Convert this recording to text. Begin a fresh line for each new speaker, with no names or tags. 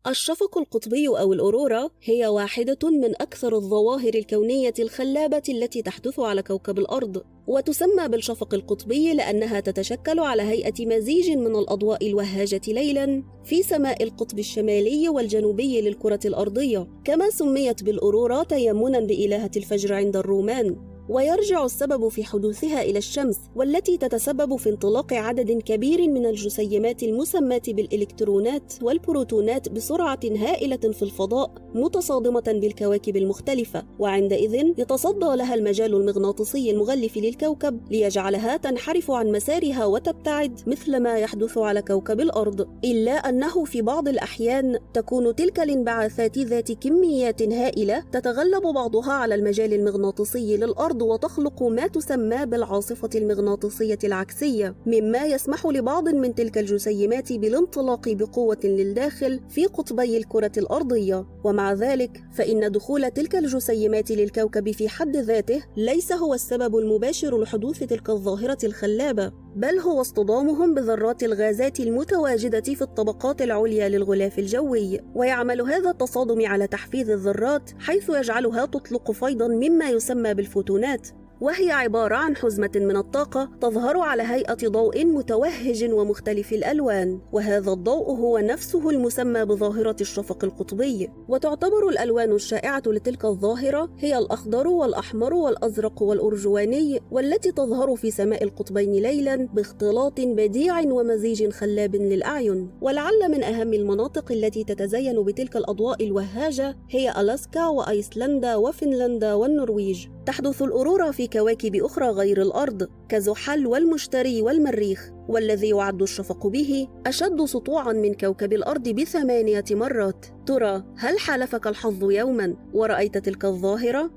الشفق القطبي أو الأورورا هي واحدة من أكثر الظواهر الكونية الخلابة التي تحدث على كوكب الأرض، وتسمى بالشفق القطبي لأنها تتشكل على هيئة مزيج من الأضواء الوهاجة ليلاً في سماء القطب الشمالي والجنوبي للكرة الأرضية، كما سميت بالأورورا تيمناً بإلهة الفجر عند الرومان. ويرجع السبب في حدوثها إلى الشمس، والتي تتسبب في انطلاق عدد كبير من الجسيمات المسماة بالإلكترونات والبروتونات بسرعة هائلة في الفضاء متصادمة بالكواكب المختلفة، وعندئذ يتصدى لها المجال المغناطيسي المغلف للكوكب ليجعلها تنحرف عن مسارها وتبتعد مثل ما يحدث على كوكب الأرض، إلا أنه في بعض الأحيان تكون تلك الانبعاثات ذات كميات هائلة تتغلب بعضها على المجال المغناطيسي للأرض وتخلق ما تسمى بالعاصفة المغناطيسية العكسية، مما يسمح لبعض من تلك الجسيمات بالانطلاق بقوة للداخل في قطبي الكرة الأرضية. ومع ذلك فإن دخول تلك الجسيمات للكوكب في حد ذاته ليس هو السبب المباشر لحدوث تلك الظاهرة الخلابة، بل هو اصطدامهم بذرات الغازات المتواجدة في الطبقات العليا للغلاف الجوي. ويعمل هذا التصادم على تحفيز الذرات حيث يجعلها تطلق فيضا مما يسمى بالفوتونات، وهي عبارة عن حزمة من الطاقة تظهر على هيئة ضوء متوهج ومختلف الألوان، وهذا الضوء هو نفسه المسمى بظاهرة الشفق القطبي. وتعتبر الألوان الشائعة لتلك الظاهرة هي الأخضر والأحمر والأزرق والأرجواني، والتي تظهر في سماء القطبين ليلا باختلاط بديع ومزيج خلاب للأعين. ولعل من أهم المناطق التي تتزين بتلك الأضواء الوهاجة هي ألاسكا وأيسلندا وفنلندا والنرويج. تحدث الأورورا في كواكب أخرى غير الأرض كزحل والمشتري والمريخ، والذي يعد الشفق به أشد سطوعاً من كوكب الأرض ب8 مرات. ترى هل حالفك الحظ يوماً ورأيت تلك الظاهرة؟